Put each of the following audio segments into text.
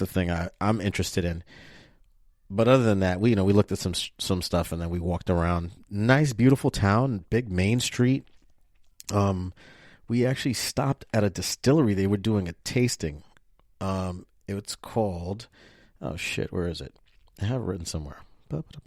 the thing I'm interested in. But other than that, we looked at some stuff, and then we walked around. Nice, beautiful town, big main street. We actually stopped at a distillery. They were doing a tasting. It's called, oh shit, where is it? I have it written somewhere. What the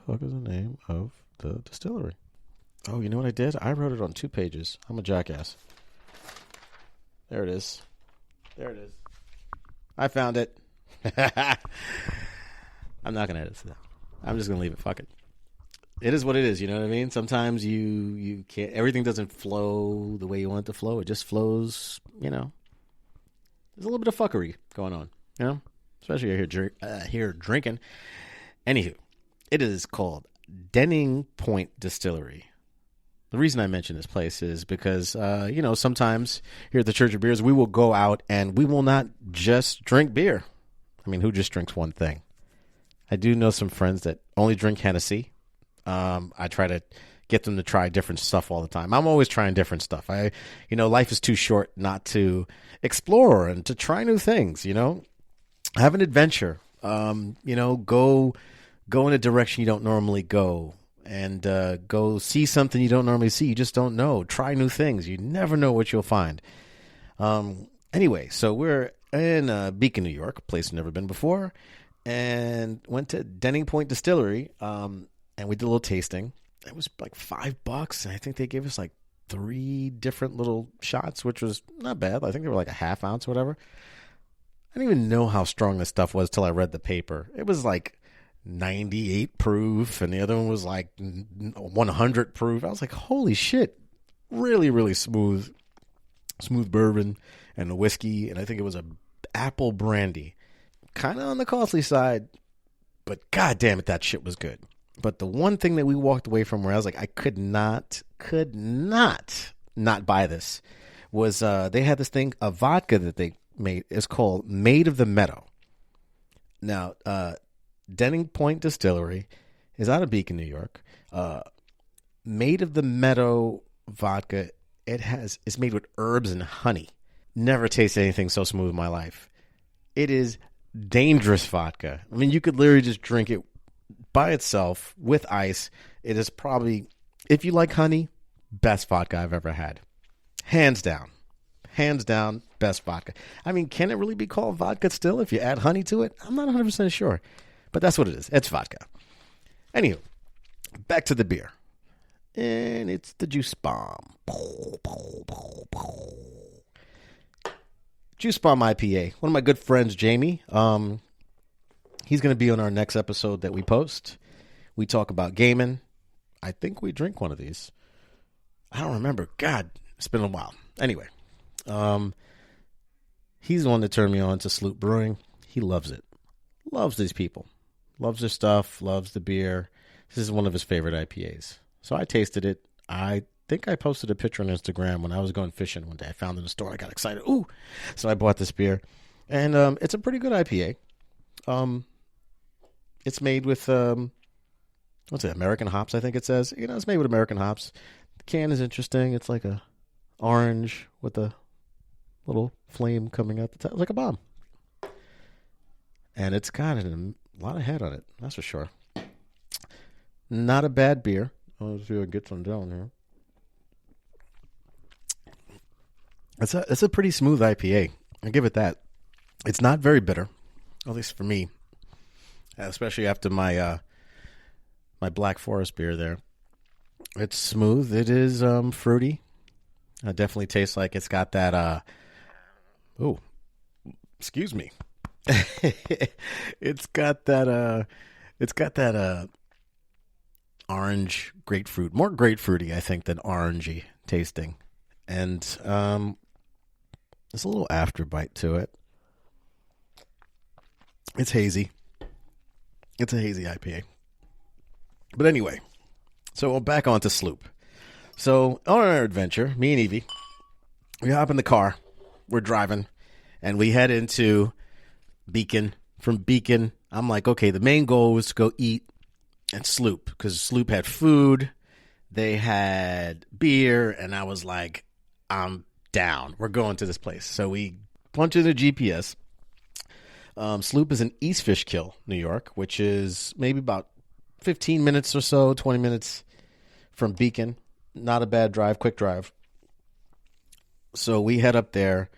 fuck is the name of the distillery? Oh, you know what I did? I wrote it on 2 pages. I'm a jackass. There it is. I found it. I'm not going to edit it. I'm just going to leave it. Fuck it. It is what it is. You know what I mean? Sometimes you can't, everything doesn't flow the way you want it to flow. It just flows, There's a little bit of fuckery going on, especially here drinking. Anywho, it is called Denning Point Distillery. The reason I mention this place is because, sometimes here at the Church of Beers, we will go out and we will not just drink beer. I mean, who just drinks one thing? I do know some friends that only drink Hennessy. I try to get them to try different stuff all the time. I'm always trying different stuff. Life is too short not to explore and to try new things, Have an adventure. Go in a direction you don't normally go. And go see something you don't normally see. You just don't know. Try new things. You never know what you'll find. Anyway, so we're in Beacon, New York, a place I've never been before, and went to Denning Point Distillery, and we did a little tasting. It was like $5, and I think they gave us like 3 different little shots, which was not bad. I think they were like a half ounce or whatever. I didn't even know how strong this stuff was till I read the paper. It was like 98 proof, and the other one was like 100 proof. I was like, holy shit, really, really smooth bourbon and a whiskey, and I think it was a apple brandy. Kind of on the costly side, but god damn it, that shit was good. But the one thing that we walked away from where I was like, I could not buy this was they had this thing, a vodka that they made. It's called Maid of the Meadow. Now, Denning Point Distillery is out of Beacon, New York. Maid of the Meadow vodka. It's made with herbs and honey. Never tasted anything so smooth in my life. It is dangerous vodka. I mean, you could literally just drink it by itself with ice. It is probably, if you like honey, best vodka I've ever had. Hands down, best vodka. I mean, can it really be called vodka still if you add honey to it? I'm not 100% sure. But that's what it is. It's vodka. Anywho, back to the beer. And it's the Juice Bomb. Juice Bomb IPA. One of my good friends, Jamie. He's going to be on our next episode that we post. We talk about gaming. I think we drink one of these. I don't remember. God, it's been a while. Anyway, he's the one that turned me on to Sloop Brewing. He loves it. Loves these people. Loves their stuff, loves the beer. This is one of his favorite IPAs. So I tasted it. I think I posted a picture on Instagram when I was going fishing one day. I found it in the store. I got excited. Ooh! So I bought this beer. And it's a pretty good IPA. It's made with, what's it, American hops, I think it says. It's made with American hops. The can is interesting. It's like a orange with a little flame coming out the top. It's like a bomb. And it's got a lot of head on it, that's for sure. Not a bad beer. Let's see if I can get some down here. It's a pretty smooth IPA. I'll give it that. It's not very bitter, at least for me, especially after my my Black Forest beer there. It's smooth. It is fruity. It definitely tastes like it's got that. Excuse me. It's got that orange grapefruit, more grapefruity I think than orangey tasting, and there's a little afterbite to it. It's hazy. It's a hazy IPA. But anyway, so back onto Sloop. So on our adventure, me and Evie, we hop in the car, we're driving, and we head into Beacon. From Beacon, I'm like, okay, the main goal was to go eat at Sloop, because Sloop had food, they had beer, and I was like, I'm down. We're going to this place. So we punch in the GPS, Sloop is in East Fishkill, New York, which is maybe about 15 minutes or so, 20 minutes from Beacon. Not a bad drive, quick drive. So we head up there,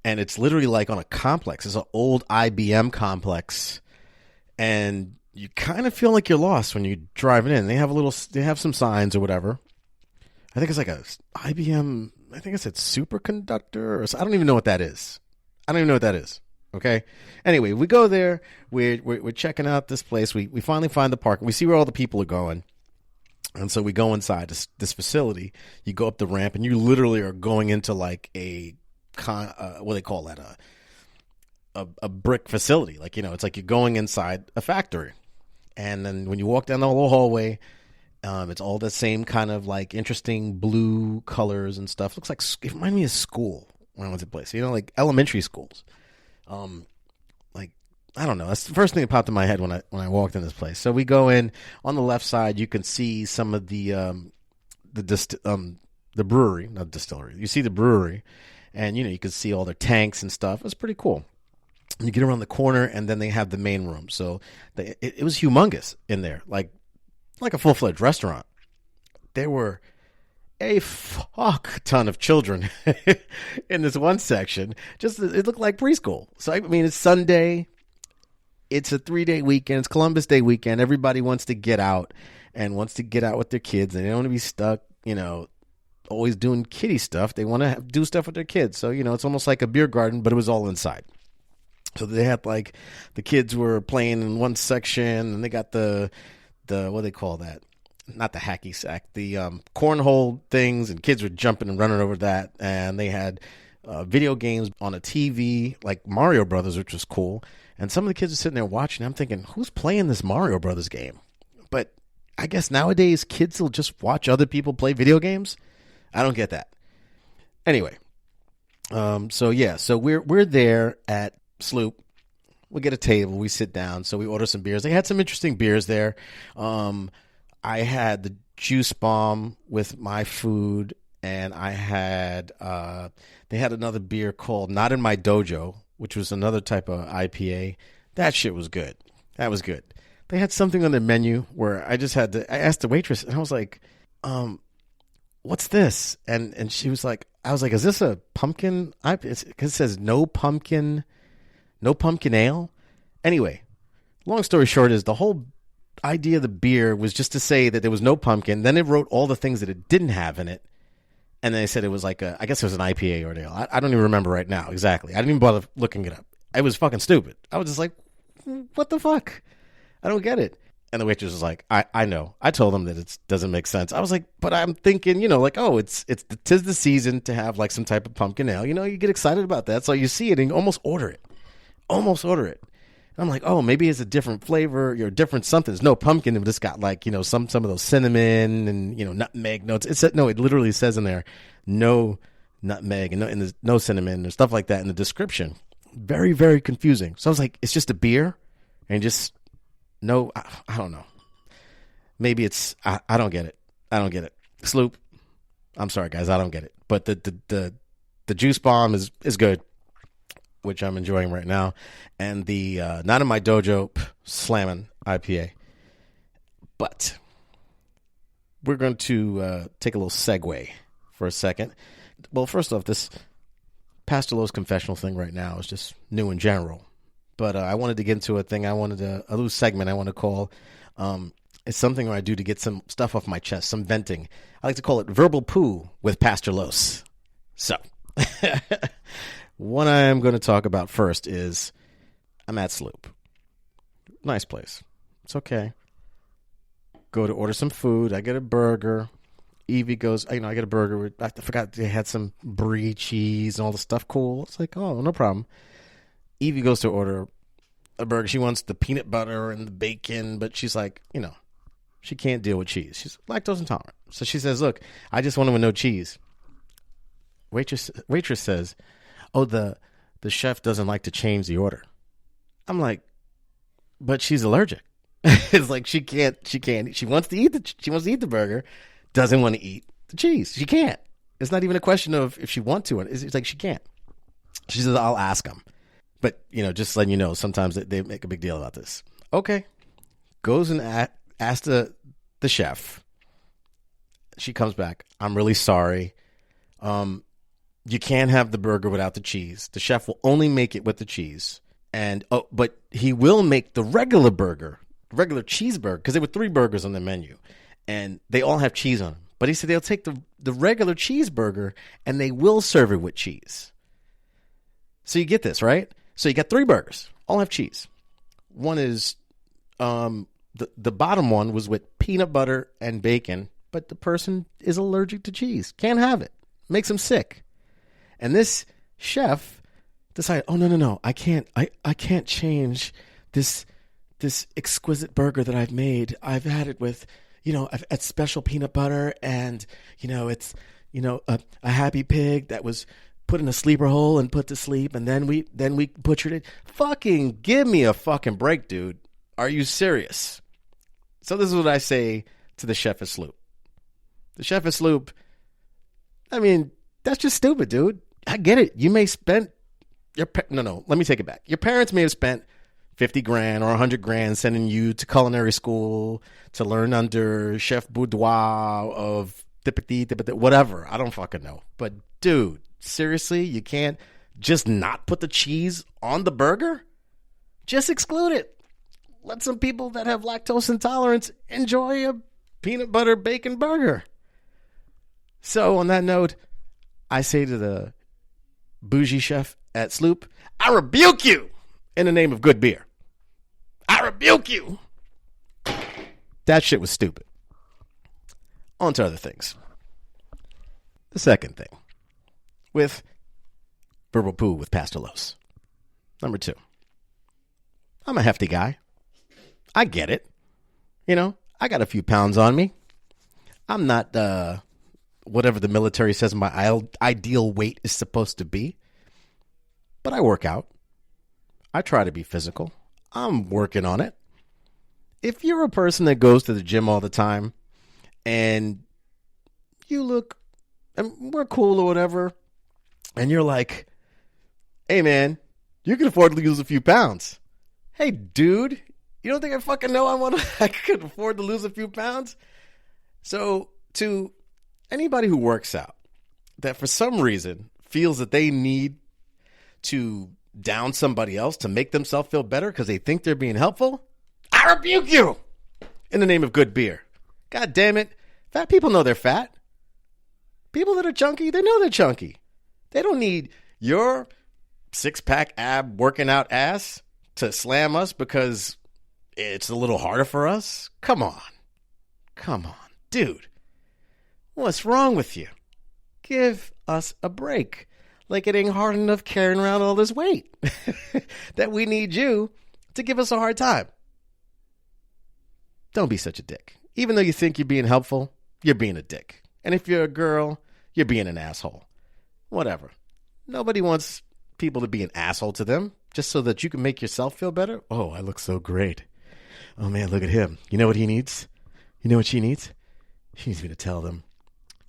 and it's literally like on a complex. It's an old IBM complex, and you kind of feel like you're lost when you're driving in. They have some signs or whatever. I think it's like a IBM. I think it said superconductor, or I don't even know what that is. Okay. Anyway, we go there. We're checking out this place. We finally find the park. We see where all the people are going, and so we go inside this facility. You go up the ramp, and you literally are going into like a what do they call that? A brick facility. Like, it's like you're going inside a factory. And then when you walk down the whole hallway, it's all the same kind of like interesting blue colors and stuff. Looks like it reminded me of school when I went to the place. Like elementary schools. Like I don't know. That's the first thing that popped in my head when I walked in this place. So we go in. On the left side, you can see some of the brewery, not distillery. You see the brewery, and you can see all their tanks and stuff. It's pretty cool. You get around the corner, and then they have the main room. So it was humongous in there, like a full-fledged restaurant. There were a fuck ton of children in this one section. Just it looked like preschool. So I mean, it's Sunday. It's a 3-day weekend. It's Columbus Day weekend. Everybody wants to get out and wants to get out with their kids, and they don't want to be stuck, always doing kiddie stuff. They want to do stuff with their kids. So it's almost like a beer garden, but it was all inside. So they had like the kids were playing in one section, and they got the what do they call that? Not the hacky sack, the cornhole things, and kids were jumping and running over that. And they had video games on a TV, like Mario Brothers, which was cool. And some of the kids were sitting there watching. I'm thinking, who's playing this Mario Brothers game? But I guess nowadays kids will just watch other people play video games. I don't get that. Anyway, so we're there at Sloop. We get a table. We sit down. So we order some beers. They had some interesting beers there. I had the juice bomb with my food, and I had they had another beer called Not in My Dojo, which was another type of IPA. That shit was good. That was good. They had something on their menu where I asked the waitress, and I was like, what's this? And she was like, I was like, is this a pumpkin IPA? Because it says no pumpkin ale. Anyway, long story short is the whole idea of the beer was just to say that there was no pumpkin. Then it wrote all the things that it didn't have in it. And then they said it was like I guess it was an IPA or an ale. I don't even remember right now exactly. I didn't even bother looking it up. It was fucking stupid. I was just like, what the fuck? I don't get it. And the waitress was like, I know. I told them that it doesn't make sense. I was like, but I'm thinking, like, oh, tis the season to have like some type of pumpkin ale. You get excited about that. So you see it and you almost order it. And I'm like, oh, maybe it's a different flavor, different something. There's no pumpkin, but it's got like, some of those cinnamon and, nutmeg notes. It literally says in there, no nutmeg and there's no cinnamon and stuff like that in the description. Very, very confusing. So I was like, it's just a beer and just no, I don't know. Maybe it's, I don't get it. Sloop. I'm sorry, guys. I don't get it. But the juice bomb is good, which I'm enjoying right now, and the Not in My Dojo slamming IPA. But we're going to take a little segue for a second. Well, first off, this Pastor Los Confessional thing right now is just new in general. But I wanted to get into a little segment I want to call, it's something I do to get some stuff off my chest, some venting. I like to call it verbal poo with Pastor Los. So, what I am going to talk about first is I'm at Sloop. Nice place. It's okay. Go to order some food. I get a burger. Evie goes, I get a burger. I forgot they had some brie cheese and all the stuff. Cool. It's like, oh, no problem. Evie goes to order a burger. She wants the peanut butter and the bacon, but she's like, she can't deal with cheese. She's lactose intolerant. So she says, look, I just want them with no cheese. Waitress says, oh, the chef doesn't like to change the order. I'm like, but she's allergic. It's like she can't. She wants to eat the burger, doesn't want to eat the cheese. She can't. It's not even a question of if she wants to. It's like she can't. She says, I'll ask them. But, just letting you know, sometimes they make a big deal about this. Okay. Goes and asks the chef. She comes back. I'm really sorry. You can't have the burger without the cheese. The chef will only make it with the cheese. But he will make the regular burger, regular cheeseburger, because there were 3 burgers on the menu, and they all have cheese on them. But he said they'll take the regular cheeseburger and they will serve it with cheese. So you get this, right? So you got 3 burgers, all have cheese. One is the bottom one was with peanut butter and bacon, but the person is allergic to cheese, can't have it, makes them sick. And this chef decided, oh no, I can't change this exquisite burger that I've made. I've had it with, I've had special peanut butter, and it's a happy pig that was put in a sleeper hole and put to sleep, and then we butchered it. Fucking give me a fucking break, dude. Are you serious? So this is what I say to the chef at Sloop. The chef at Sloop, I mean, that's just stupid, dude. I get it. You may spend no, let me take it back. Your parents may have spent 50 grand or 100 grand sending you to culinary school to learn under Chef Boudoir of whatever. I don't fucking know. But dude, seriously, you can't just not put the cheese on the burger? Just exclude it. Let some people that have lactose intolerance enjoy a peanut butter bacon burger. So on that note, I say to the bougie chef at Sloop, I rebuke you in the name of good beer. I rebuke you. That shit was stupid. On to other things. The second thing with verbal poo with Pastor Los. Number 2. I'm a hefty guy. I get it. I got a few pounds on me. I'm not whatever the military says my ideal weight is supposed to be. But I work out. I try to be physical. I'm working on it. If you're a person that goes to the gym all the time and you look, and we're cool or whatever, and you're like, hey man, you can afford to lose a few pounds. Hey dude, you don't think I fucking know I could afford to lose a few pounds? So to anybody who works out that for some reason feels that they need to down somebody else to make themselves feel better because they think they're being helpful, I rebuke you in the name of good beer. God damn it. Fat people know they're fat. People that are chunky, they know they're chunky. They don't need your 6-pack ab working out ass to slam us because it's a little harder for us. Come on, dude. What's wrong with you? Give us a break. Like it ain't hard enough carrying around all this weight that we need you to give us a hard time. Don't be such a dick. Even though you think you're being helpful, you're being a dick. And if you're a girl, you're being an asshole. Whatever. Nobody wants people to be an asshole to them just so that you can make yourself feel better. Oh, I look so great. Oh man, look at him. You know what he needs? You know what she needs? She needs me to tell them,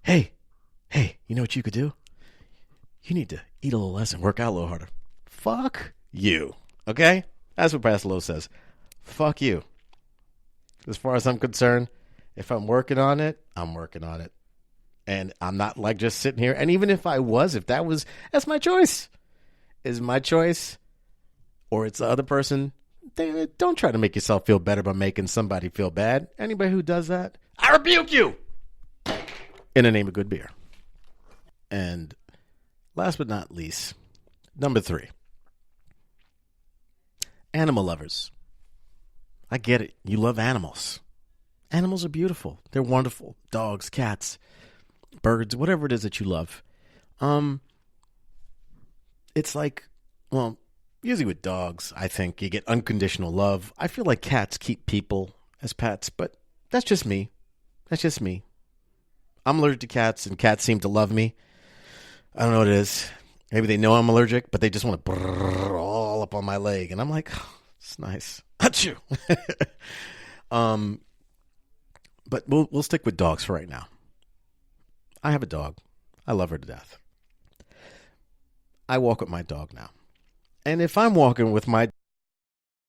hey, you know what you could do? You need to eat a little less and work out a little harder. Fuck you. Okay? That's what Pastor Lowe says. Fuck you. As far as I'm concerned, if I'm working on it, I'm working on it. And I'm not like just sitting here. And even if I was, that's my choice. Is my choice or it's the other person. Don't try to make yourself feel better by making somebody feel bad. Anybody who does that, I rebuke you in the name of good beer. And last but not least, number 3. Animal lovers. I get it. You love animals. Animals are beautiful. They're wonderful. Dogs, cats, birds, whatever it is that you love. It's like, well, usually with dogs, I think you get unconditional love. I feel like cats keep people as pets, but that's just me. I'm allergic to cats, and cats seem to love me. I don't know what it is. Maybe they know I'm allergic, but they just want to brrr all up on my leg. And I'm like, oh, it's nice. Achoo. But we'll stick with dogs for right now. I have a dog. I love her to death. I walk with my dog now. And if I'm walking with my